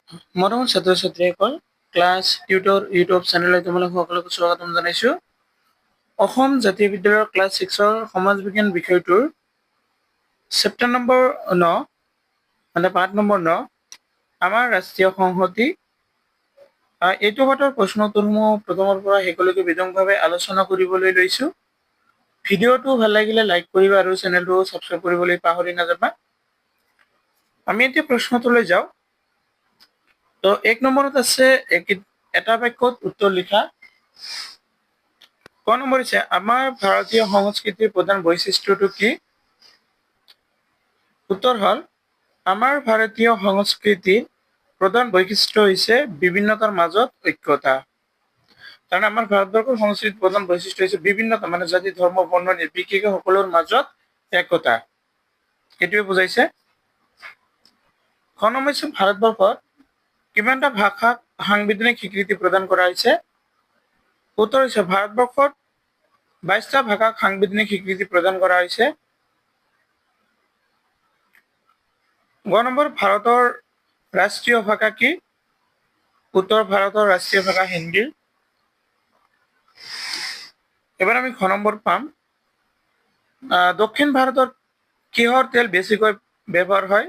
মৰমৰ ছাত্ৰ ছাত্ৰীসকল, ক্লাছ টিউটৰ ইউটিউব চেনেললৈ তোমালোক সকলোকে স্বাগতম জনাইছোঁ। অসম জাতীয় বিদ্যালয়ৰ ক্লাছ 6ৰ সমাজ বিজ্ঞান বিষয়টোৰ চেপ্টাৰ নম্বৰ 9 মানে পাঠ নম্বৰ 9 আমাৰ ৰাষ্ট্ৰীয় সংহতি। এইটো পাঠৰ প্ৰশ্ন উত্তৰসমূহ প্ৰথমৰ পৰা শেষলৈকে বিতংভাৱে আলোচনা কৰিবলৈ লৈছোঁ। ভিডিঅ'টো ভাল লাগিলে লাইক কৰিবা আৰু চেনেলটো ছাবস্ক্ৰাইব কৰিবলৈ পাহৰি নাযাবা। আমি এতিয়া প্ৰশ্নটোলৈ যাওঁ। তো 1 নম্বৰত আছে এটা বাক্যত উত্তৰ লিখা। ক নম্বৰ হৈছে আমাৰ ভাৰতীয় সংস্কৃতিৰ প্ৰধান বৈশিষ্ট্যটো কি? উত্তৰ হ'ল আমাৰ ভাৰতীয় সংস্কৃতিৰ প্ৰধান বৈশিষ্ট্য হৈছে বিভিন্নতাৰ মাজত ঐক্যতা। কাৰণ আমাৰ ভাৰতবৰ্ষৰ সংস্কৃতিৰ প্ৰধান বৈশিষ্ট্য হৈছে বিভিন্নতা, মানে জাতি ধৰ্ম বৰ্ণ নিৰ্বিশেষে সকলোৰ মাজত একতা, এইটোৱে বুজাইছে। খ নম্বৰ হৈছে ভাৰতবৰ্ষত কিমানটা ভাষাক সাংবিধানিক স্বীকৃতি প্ৰদান কৰা হৈছে? উত্তৰ হৈছে ভাৰতবৰ্ষত 22টা ভাষাক সাংবিধানিক স্বীকৃতি প্ৰদান কৰা হৈছে। গ নম্বৰ ভাৰতৰ ৰাষ্ট্ৰীয় ভাষা কি? উত্তৰ ভাৰতৰ ৰাষ্ট্ৰীয় ভাষা হিন্দী। এবাৰ আমি খ নম্বৰ পাম। দক্ষিণ ভাৰতত কিহৰ তেল বেছিকৈ ব্যৱহাৰ হয়?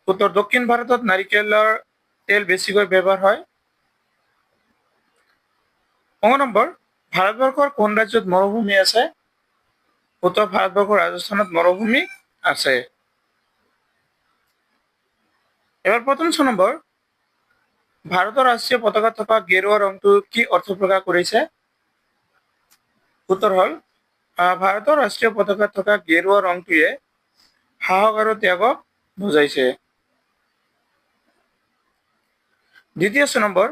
উত্তৰ দক্ষিণ ভাৰতত নাৰিকলৰ তেল বেছিকৈ ব্যৱহাৰ হয়। ক নম্বৰ ভাৰতবৰ্ষৰ কোন ৰাজ্যত মৰুভূমি আছে? উত্তৰ ভাৰতবৰ্ষৰ ৰাজস্থানত মৰুভূমি আছে। এবাৰ প্ৰথম ছ নম্বৰ ভাৰতৰ ৰাষ্ট্ৰীয় পতাকাত থকা গেৰুৱা ৰংটো কি অৰ্থ প্ৰকাশ কৰিছে? উত্তৰ হ'ল ভাৰতৰ ৰাষ্ট্ৰীয় পতাকাত থকা গেৰুৱা ৰংটোৱে সাহস আৰু ত্যাগক বুজাইছে। দ্বিতীয় ছ নম্বৰ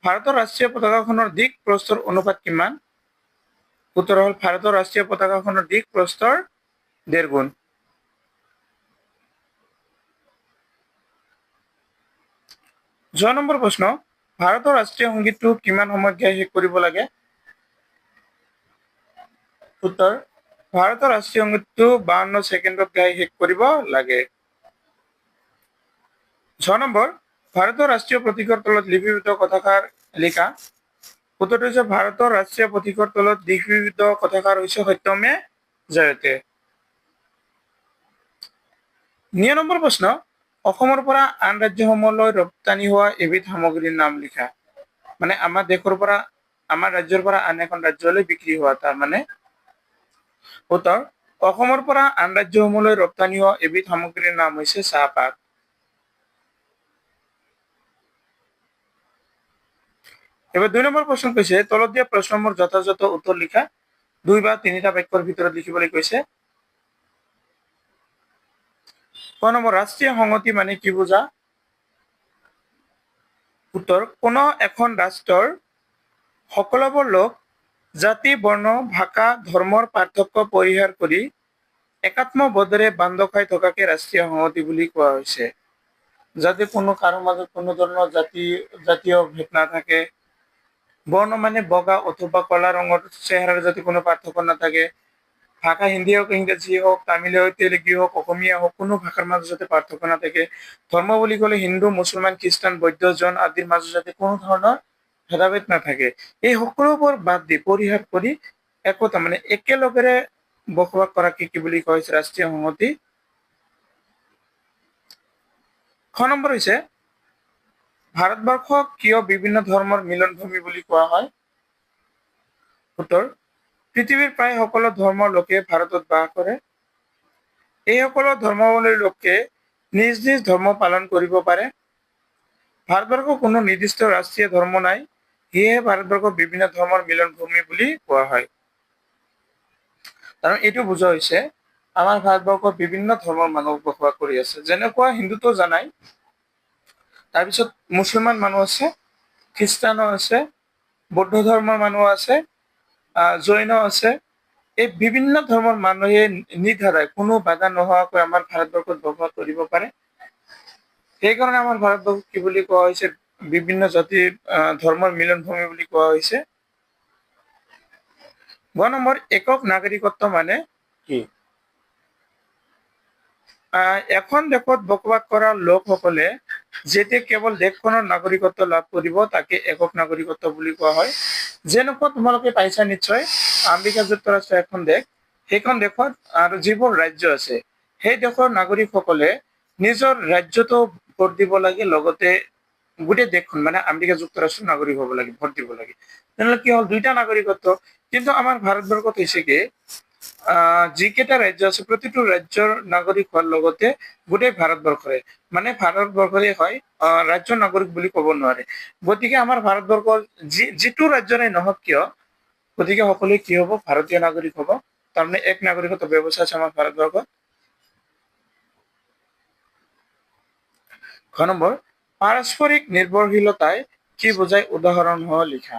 ভাৰতৰ ৰাষ্ট্ৰীয় পতাকাখনৰ দিক প্ৰস্থৰ অনুপাত কিমান? উত্তৰ হ'ল ভাৰতৰ ৰাষ্ট্ৰীয় পতাকাখনৰ দিক প্ৰস্থৰ 1.5 গুণ। জ নম্বৰ প্ৰশ্ন ভাৰতৰ ৰাষ্ট্ৰীয় সংগীতটো কিমান সময়ত গাই শেষ কৰিব লাগে? উত্তৰ ভাৰতৰ ৰাষ্ট্ৰীয় সংগীতটো 52 ছেকেণ্ডত গাই শেষ কৰিব লাগে। ছ নম্বৰ ভাৰতৰ ৰাষ্ট্ৰীয় প্ৰতীকৰ তলত লিপিবদ্ধ কথাষাৰ লিখা। উত্তৰটো হৈছে ভাৰতৰ ৰাষ্ট্ৰীয় প্ৰতীকৰ তলত লিপিবদ্ধ কথাষাৰ হৈছে সত্যমে জয়তে। 9 নম্বৰ প্ৰশ্ন অসমৰ পৰা আন ৰাজ্যসমূহলৈ ৰপ্তানি হোৱা এবিধ সামগ্ৰীৰ নাম লিখা। মানে আমাৰ দেশৰ পৰা আমাৰ ৰাজ্যৰ পৰা আন এখন ৰাজ্যলৈ বিক্ৰী হোৱা, তাৰ মানে উত্তৰ অসমৰ পৰা আন ৰাজ্যসমূহলৈ ৰপ্তানি হোৱা এবিধ সামগ্ৰীৰ নাম হৈছে চাহপাত। এবাৰ 2 নম্বৰ প্ৰশ্ন কৈছে তলত দিয়া প্ৰশ্নসমূহৰ যথাযথ উত্তৰ লিখা। 2 বা 3টা বাক্যৰ ভিতৰত লিখিবলৈ কৈছে। ক নম্বৰ ৰাষ্ট্ৰীয় সংহতি মানে কি বুজা? উত্তৰ কোনো এখন ৰাষ্ট্ৰৰ সকলোবোৰ লোক জাতি বৰ্ণ ভাষা ধৰ্মৰ পাৰ্থক্য পৰিহাৰ কৰি একাত্মবোধেৰে বান্ধ খাই থকাকে ৰাষ্ট্ৰীয় সংহতি বুলি কোৱা হৈছে। যাতে কোনো কাৰো মাজত কোনো ধৰণৰ জাতীয় ভেদ নাথাকে, বৰ্ণ মানে বগা অথবা কলা ৰঙৰ চেহেৰাৰ যাতে কোনো পাৰ্থক্য নাথাকে, ভাষা হিন্দী হওক ইংৰাজী হওক তামিল হওক তেলেগু হওক অসমীয়া হওক কোনো ভাষাৰ মাজত যাতে পাৰ্থক্য নাথাকে, ধৰ্ম বুলি ক'লে হিন্দু মুছলমান খ্ৰীষ্টান বৌদ্ধ জৈন আদিৰ মাজত যাতে কোনো ধৰণৰ ভেদাভেদ নাথাকে, এই সকলোবোৰ বাদ দি পৰিহাৰ কৰি একতা মানে একেলগেৰে বসবাস কৰাকে কি বুলি কোৱা হৈছে? ৰাষ্ট্ৰীয় সংহতি। খ নম্বৰ হৈছে ভাৰতবৰ্ষক কিয় বিভিন্ন ধৰ্মৰ মিলন ভূমি বুলি কোৱা হয়? উত্তৰ পৃথিৱীৰ প্ৰায় সকলো ধৰ্মৰ লোকে ভাৰতত বাস কৰে। এই সকলো ধৰ্মাৱলম্বীৰ লোকে নিজ নিজ ধৰ্ম পালন কৰিব পাৰে। ভাৰতবৰ্ষৰ কোনো নিৰ্দিষ্ট ৰাষ্ট্ৰীয় ধৰ্ম নাই, সেয়েহে ভাৰতবৰ্ষক বিভিন্ন ধৰ্মৰ মিলন ভূমি বুলি কোৱা হয়। কাৰণ এইটো বুজোৱা হৈছে আমাৰ ভাৰতবৰ্ষত বিভিন্ন ধৰ্মৰ মানুহ বসবাস কৰি আছে। যেনেকুৱা হিন্দুতো জানাই, তাৰপিছত মুছলমান মানুহ আছে, খ্ৰীষ্টানো আছে, বৌদ্ধ ধৰ্মৰ মানুহ আছে, জৈন আছে, এই বিভিন্ন ধৰ্মৰ মানুহে নিৰ্দ্বাৰাই কোনো বাধা নোহোৱাকৈ আমাৰ ভাৰতবৰ্ষত বসবাস কৰিব পাৰে। সেইকাৰণে আমাৰ ভাৰতবৰ্ষক কি বুলি কোৱা হৈছে? বিভিন্ন জাতিৰ ধৰ্মৰ মিলন ভূমি বুলি কোৱা হৈছে। 9 নম্বৰ একক নাগৰিকত্ব মানে কি? এখন দেশত বসবাস কৰা লোকসকলে যেতিয়া কেৱল দেশখনৰ নাগৰিকত্ব লাভ কৰিব তাকে একক নাগৰিকত্ব বুলি কোৱা হয়। যেনেকুৱা তোমালোকে পাইছা নিশ্চয়, আমেৰিকা যুক্তৰাষ্ট্ৰ এখন দেশ, সেইখন দেশত আৰু যিবোৰ ৰাজ্য আছে সেই দেশৰ নাগৰিকসকলে নিজৰ ৰাজ্যতো ভোট দিব লাগে, লগতে গোটেই দেশখন মানে আমেৰিকা যুক্তৰাষ্ট্ৰৰ নাগৰিক হ'ব লাগে, ভোট দিব লাগে। তেনেহ'লে কি হ'ল, দুইটা নাগৰিকত্ব। কিন্তু আমাৰ ভাৰতবৰ্ষত হৈছে কি, যিকেইটা ৰাজ্য আছে প্ৰতিটো ৰাজ্যৰ নাগৰিক হোৱাৰ লগতে গোটেই ভাৰতবৰ্ষৰে মানে ভাৰতবৰ্ষৰে হয়, ৰাজ্যৰ নাগৰিক বুলি ক'ব নোৱাৰে। গতিকে আমাৰ ভাৰতবৰ্ষৰ যিটো ৰাজ্যৰে নহওক কিয়, গতিকে সকলোৱে কি হ'ব, ভাৰতীয় নাগৰিক হ'ব। তাৰমানে এক নাগৰিকত্ব ব্যৱস্থা আছে আমাৰ ভাৰতবৰ্ষত। খ নম্বৰ, পাৰস্পৰিক নিৰ্ভৰশীলতাই কি বুজায়, উদাহৰণ সহ লিখা।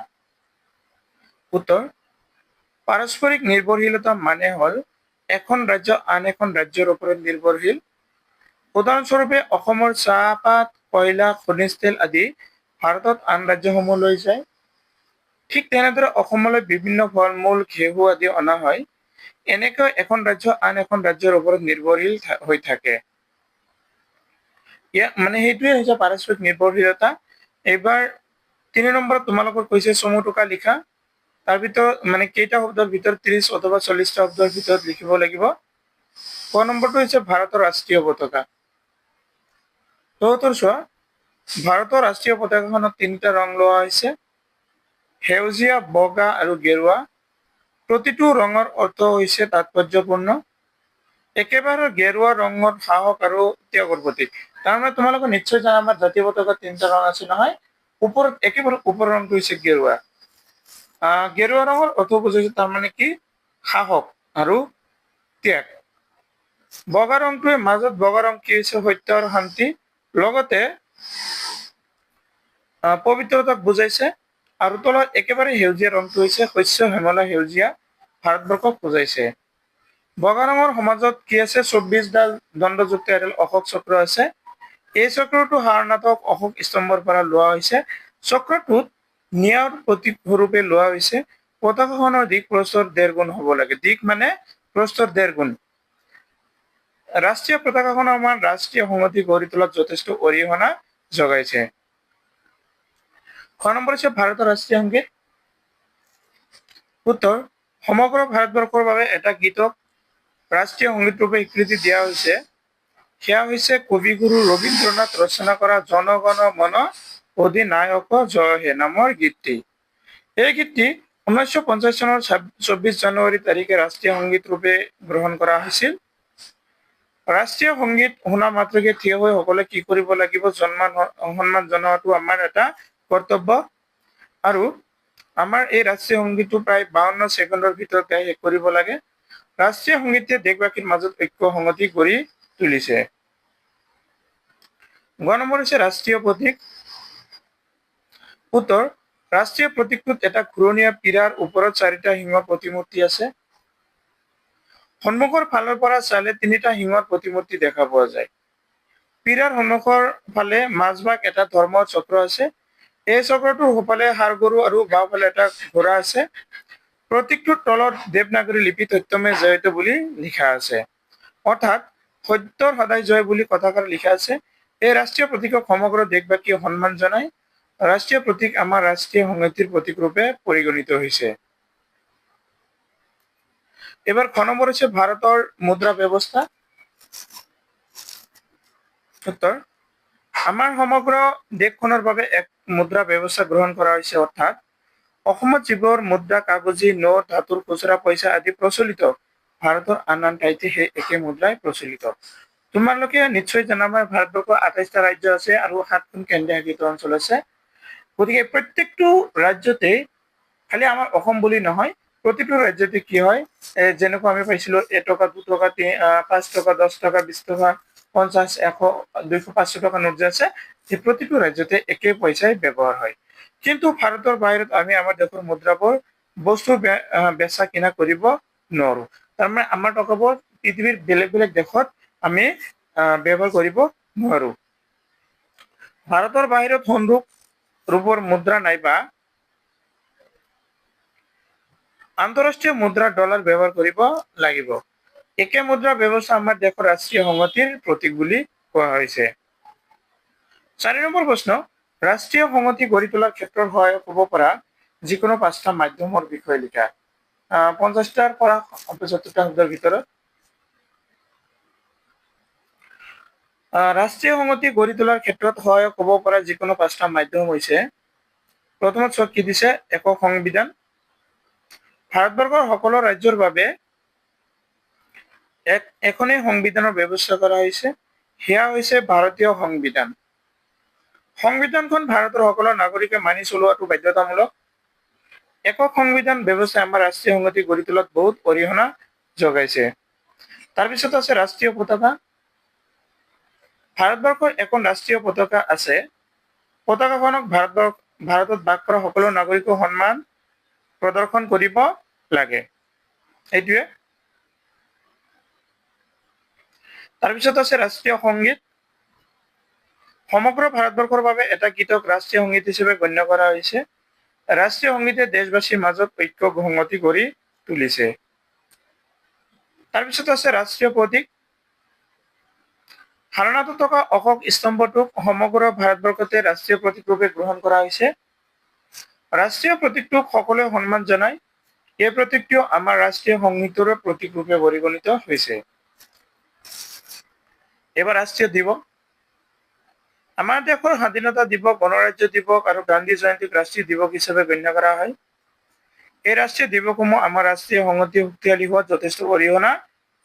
উত্তৰ, পাৰস্পৰিক নিৰ্ভৰশীলতা মানে হ'ল এখন ৰাজ্য আন এখন ৰাজ্যৰ ওপৰত নিৰ্ভৰশীল। উদাহৰণস্বৰূপে অসমৰ চাহপাত, কয়লা, খনিজ তেল আদি ভাৰতত আন ৰাজ্যসমূহলৈ যায়। ঠিক তেনেদৰে অসমলৈ বিভিন্ন ফল মূল, ঘেঁহু আদি অনা হয়। এনেকৈ এখন ৰাজ্য আন এখন ৰাজ্যৰ ওপৰত নিৰ্ভৰশীল হৈ থাকে। মানে সেইটোৱে হৈছে পাৰস্পৰিক নিৰ্ভৰশীলতা। এইবাৰ 3 নম্বৰত তোমালোকক কৈছে চমু টোকা লিখা। তাৰ ভিতৰত মানে কেইটা শব্দৰ ভিতৰত 30 অথবা 40টা শব্দৰ ভিতৰত লিখিব লাগিব। ক নম্বৰটো হৈছে ভাৰতৰ ৰাষ্ট্ৰীয় পতাকা। তো উত্তৰ চোৱা, ভাৰতৰ ৰাষ্ট্ৰীয় পতাকাখনত 3টা ৰং লোৱা হৈছে, সেউজীয়া, বগা আৰু গেৰুৱা। প্ৰতিটো ৰঙৰ অৰ্থ হৈছে তাৎপৰ্যপূৰ্ণ। একেবাৰে গেৰুৱা ৰঙৰ সাহস আৰু ত্যাগৰ প্ৰতীক। তাৰমানে তোমালোকে নিশ্চয় জানা আমাৰ জাতীয় পতাকাত 3টা ৰং আছে নহয়। ওপৰত একেবাৰে ওপৰৰ ৰংটো হৈছে গেৰুৱা। গেৰুৱা ৰঙৰ অৰ্থ বুজাইছে তাৰমানে কি, সাহস আৰু ত্যাগ। বগা ৰংটোৱে মাজত বগা ৰং কি হৈছে, সত্য আৰু শান্তি, লগতে পবিত্ৰতাক বুজাইছে। আৰু তলত একেবাৰে সেউজীয়া ৰংটো হৈছে শস্য শ্যামলা সেউজীয়া, ভাৰতবৰ্ষক বুজাইছে। বগা ৰঙৰ সমাজত কি আছে, 24ডাল দণ্ডযুক্ত এডাল অশোক চক্ৰ আছে। এই চক্ৰটো সাৰনাথক অশোক স্তম্ভৰ পৰা লোৱা হৈছে। চক্ৰটোত ন্যায়ৰ প্ৰতীক স্বৰূপে লোৱা হৈছে। পতাকাখনৰ দিক প্ৰস্থৰ 1.5 গুণ হ'ব লাগে। দিক মানে প্ৰস্থৰ 1.5 গুণ। ৰাষ্ট্ৰীয় পতাকাখন আমাৰ ৰাষ্ট্ৰীয় সংহতি গঢ়ি তোলাত যথেষ্ট অৰিহণা যোগাইছে। খ নম্বৰ হৈছে ভাৰতৰ ৰাষ্ট্ৰীয় সংগীত। উত্তৰ, সমগ্ৰ ভাৰতবৰ্ষৰ বাবে এটা গীতক ৰাষ্ট্ৰীয় সংগীত ৰূপে স্বীকৃতি দিয়া হৈছে। সেয়া হৈছে কবিগুৰু ৰবীন্দ্ৰনাথ ৰচনা কৰা জন গণ মন অধিনায়ক জয় হে নামৰ গীতটি। এই গীতটি 1950 চনৰ 24 জানুৱাৰী তাৰিখে ৰাষ্ট্ৰীয় সংগীত ৰূপে গ্ৰহণ কৰা হৈছিল। ৰাষ্ট্ৰীয় সংগীত শুনা মাত্ৰকে থিয় হৈ সকলোৱে কি কৰিব লাগিব, সন্মান জনোৱাটো আমাৰ এটা কৰ্তব্য। আৰু আমাৰ এই ৰাষ্ট্ৰীয় সংগীতটো প্ৰায় 52 ছেকেণ্ডৰ ভিতৰত গাই শেষ কৰিব লাগে। ৰাষ্ট্ৰীয় সংগীতে দেশবাসীৰ মাজত ঐক্য সংহতি গঢ়ি তুলিছে। গ নম্বৰ হৈছে ৰাষ্ট্ৰীয় প্ৰতীক। উত্তৰ, ৰাষ্ট্ৰীয় প্ৰতীকটোত এটা ঘূৰণীয়া পীড়াৰ ওপৰত 4টা সিংহৰ প্ৰতিমূৰ্তি আছে। সন্মুখৰ ফালৰ পৰা চালে 3টা সিংহৰ প্ৰতিমূৰ্তি দেখা পোৱা যায়। পীড়াৰ সন্মুখৰ ফালে মাজভাগ এটা ধৰ্মৰ চক্ৰ আছে। এই চক্ৰটোৰ সোঁফালে ষাঁড় গৰু আৰু বাওঁফালে এটা ঘোঁৰা আছে। প্ৰতীকটোৰ তলত দেৱনাগৰী লিপিত সত্যমে জয়তে বুলি লিখা আছে। অৰ্থাৎ সত্যৰ সদায় জয় বুলি কথাষাৰ লিখা আছে। এই ৰাষ্ট্ৰীয় প্ৰতীকক সমগ্ৰ দেশবাসীয়ে সন্মান জনায়। ৰাষ্ট্ৰীয় প্ৰতীক আমাৰ ৰাষ্ট্ৰীয় সংহতিৰ প্ৰতীক ৰূপে পৰিগণিত হৈছে। এবাৰ খ নম্বৰ হৈছে ভাৰতৰ মুদ্ৰা ব্যৱস্থা। উত্তৰ, আমাৰ সমগ্ৰ দেশখনৰ বাবে এক মুদ্ৰা ব্যৱস্থা গ্ৰহণ কৰা হৈছে। অৰ্থাৎ অসমত যিবোৰ মুদ্ৰা, কাগজী নোট, ধাতুৰ খুচুৰা পইচা আদি প্ৰচলিত, ভাৰতৰ আন আন ঠাইতে সেই একে মুদ্ৰাই প্ৰচলিত। তোমালোকে নিশ্চয় জানা আমাৰ ভাৰতবৰ্ষৰ 28টা ৰাজ্য আছে আৰু 7খন কেন্দ্ৰীয় শাসিত অঞ্চল আছে। গতিকে প্ৰত্যেকটো ৰাজ্যতে, খালি আমাৰ অসম বুলি নহয়, প্ৰতিটো ৰাজ্যতে কি হয়, যেনেকুৱা আমি পাইছিলো 1 টকা, 2 টকা, 5 টকা, 10 টকা, 20 টকা, 50, 100, 200, 500 টকা নোট যে আছে, সেই প্ৰতিটো ৰাজ্যতে একে পইচাই ব্যৱহাৰ হয়। কিন্তু ভাৰতৰ বাহিৰত আমি আমাৰ দেশৰ মুদ্ৰাবোৰ বস্তু বেচা কিনা কৰিব নোৱাৰো। তাৰমানে আমাৰ টকাবোৰ পৃথিৱীৰ বেলেগ বেলেগ দেশত আমি ব্যৱহাৰ কৰিব নোৱাৰো। ভাৰতৰ বাহিৰত সন্দুক ৰূপৰ মুদ্ৰা নাইবা আন্তঃৰাষ্ট্ৰীয় মুদ্ৰা ডলাৰ ব্যৱহাৰ কৰিব লাগিব। একে মুদ্ৰা ব্যৱস্থা আমাৰ দেশৰ ৰাষ্ট্ৰীয় সংহতিৰ প্ৰতীক বুলি কোৱা হৈছে। 4 নম্বৰ প্ৰশ্ন, ৰাষ্ট্ৰীয় সংহতি গঢ়ি তোলাৰ ক্ষেত্ৰত সহায়ক হ'ব পৰা যিকোনো 5টা মাধ্যমৰ বিষয়ে লিখা। 50টাৰ পৰা 75টা শব্দৰ ভিতৰত। ৰাষ্ট্ৰীয় সংহতি গঢ়ি তোলাৰ ক্ষেত্ৰত সহায়ক হ'ব পৰা যিকোনো 5টা মাধ্যম হৈছে, প্ৰথমত চক কি দিছে, একক সংবিধান। ভাৰতবৰ্ষৰ সকলো ৰাজ্যৰ বাবে এখনেই সংবিধানৰ ব্যৱস্থা কৰা হৈছে, সেয়া হৈছে ভাৰতীয় সংবিধান। সংবিধানখন ভাৰতৰ সকলো নাগৰিকে মানি চলোৱাটো বাধ্যতামূলক। একক সংবিধান ব্যৱস্থাই আমাৰ ৰাষ্ট্ৰীয় সংহতি গঢ়ি তোলাত বহুত অৰিহণা যোগাইছে। তাৰপিছত আছে ৰাষ্ট্ৰীয় পতাকা। ভাৰতবৰ্ষৰ এখন ৰাষ্ট্ৰীয় পতাকা আছে। পতাকাখনক ভাৰতত বাস কৰা সকলো নাগৰিকক সন্মান প্ৰদৰ্শন কৰিব লাগে, এইটোৱে। তাৰপিছত আছে ৰাষ্ট্ৰীয় সংগীত। সমগ্ৰ ভাৰতবৰ্ষৰ বাবে এটা গীতক ৰাষ্ট্ৰীয় সংগীত হিচাপে গণ্য কৰা হৈছে। ৰাষ্ট্ৰীয় সংগীতে দেশবাসীৰ মাজত ঐক্য সংহতি গঢ়ি তুলিছে। তাৰপিছত আছে ৰাষ্ট্ৰীয় প্ৰতীক। হালনাত থকা অশোক স্তম্ভটোক সমগ্ৰ ভাৰতবৰ্ষতে ৰাষ্ট্ৰীয় প্ৰতীক ৰূপে গ্ৰহণ কৰা হৈছে। ৰাষ্ট্ৰীয় প্ৰতীকটোক সকলোৱে সন্মান জনায়। এই প্ৰতীকটো আমাৰ ৰাষ্ট্ৰীয় সংগীতৰ প্ৰতীক ৰূপে পৰিগণিত হৈছে। এবাৰ ৰাষ্ট্ৰীয় দিৱস। আমাৰ দেশৰ স্বাধীনতা দিৱস, গণৰাজ্য দিৱস আৰু গান্ধী জয়ন্তীক ৰাষ্ট্ৰীয় দিৱস হিচাপে গণ্য কৰা হয়। এই ৰাষ্ট্ৰীয় দিৱসসমূহ আমাৰ ৰাষ্ট্ৰীয় সংহতি শক্তিশালী হোৱাত যথেষ্ট অৰিহণা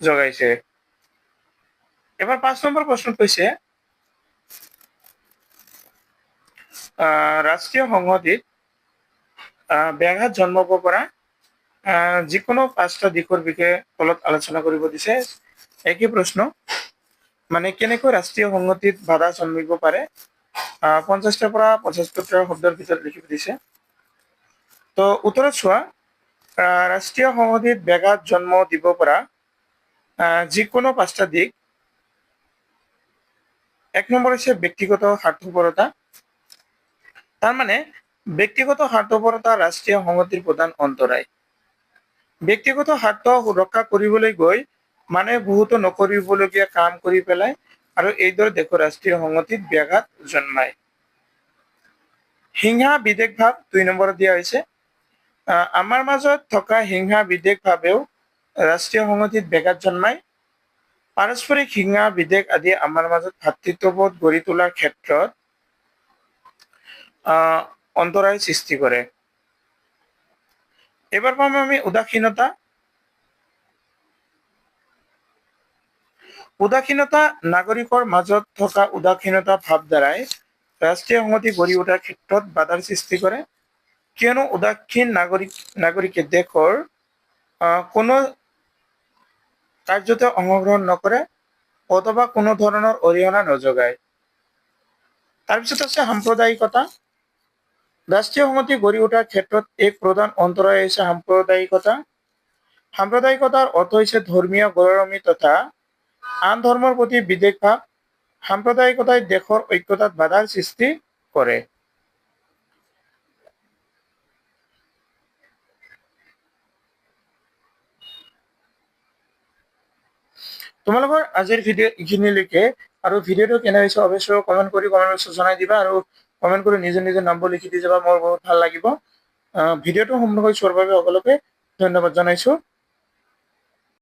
যোগাইছে। এবাৰ 5 নম্বৰ প্ৰশ্ন কৈছে, ৰাষ্ট্ৰীয় সংহতিত ব্যাঘাত জন্মাব পৰা যিকোনো 5টা দিশৰ বিষয়ে তলত আলোচনা কৰিব দিছে। একই প্ৰশ্ন, মানে কেনেকৈ ৰাষ্ট্ৰীয় সংহতিত বাধা জন্মিব পাৰে। 50টাৰ পৰা 75টা শব্দৰ ভিতৰত লিখিব দিছে। তো উত্তৰত চোৱা, ৰাষ্ট্ৰীয় সংহতিত ব্যাঘাত জন্ম দিব পৰা যিকোনো 5টা দিশ। 1 নম্বৰ হৈছে ব্যক্তিগত স্বাৰ্থপৰতা। তাৰমানে ব্যক্তিগত স্বাৰ্থপৰতা ৰাষ্ট্ৰীয় সংহতিৰ প্ৰধান অন্তৰায়। ব্যক্তিগত স্বাৰ্থ সুৰক্ষা কৰিবলৈ গৈ মানুহে বহুতো নকৰিবলগীয়া কাম কৰি পেলায় আৰু এইদৰে দেশৰ ৰাষ্ট্ৰীয় সংহতিত ব্যাঘাত জন্মায়। হিংসা বিদ্বেষ ভাৱ 2 নম্বৰত দিয়া হৈছে। আমাৰ মাজত থকা হিংসা বিদ্বেষ ভাৱেও ৰাষ্ট্ৰীয় সংহতিত ব্যাঘাত জন্মায়। পাৰস্পৰিক হিংসা বিদ্বেষ আদি আমাৰ মাজত ভাতৃত্ববোধ গঢ়ি তোলাৰ ক্ষেত্ৰত অন্তৰায় সৃষ্টি কৰে। এবাৰ পাম আমি উদাসীনতা। উদাসীনতা নাগৰিকৰ মাজত থকা উদাসীনতা ভাৱ দ্বাৰাই ৰাষ্ট্ৰীয় সংহতি গঢ়ি উঠাৰ ক্ষেত্ৰত বাধাৰ সৃষ্টি কৰে, কিয়নো উদাসীন নাগৰিকে দেশৰ কোনো কাৰ্যতে অংশগ্ৰহণ নকৰে অথবা কোনো ধৰণৰ অৰিহণা নযোগায়। তাৰপিছত আছে সাম্প্ৰদায়িকতা। ৰাষ্ট্ৰীয় সংহতি গঢ়ি উঠাৰ ক্ষেত্ৰত এক প্ৰধান অন্তৰায় হৈছে সাম্প্ৰদায়িকতা। সাম্প্ৰদায়িকতাৰ অৰ্থ হৈছে ধৰ্মীয় গৌৰৱী তথা আন ধৰ্মৰ প্ৰতি বিদ্বেষ ভাৱ। সাম্প্ৰদায়িকতাই দেশৰ ঐক্যতাত বাধাৰ সৃষ্টি কৰে। তোমালোকৰ আজিৰ ভিডিঅ' এইখিনিলৈকে, আৰু ভিডিঅ'টো কেনে হৈছে অৱশ্যই কমেণ্ট কৰি কমেণ্ট বক্সত জনাই দিবা, আৰু কমেণ্ট কৰি নিজৰ নিজৰ নামবোৰ লিখি দি যাবা, মোৰ বহুত ভাল লাগিব। ভিডিঅ'টো সম্পূৰ্ণকৈ চোৱাৰ বাবে সকলোকে ধন্যবাদ জনাইছো।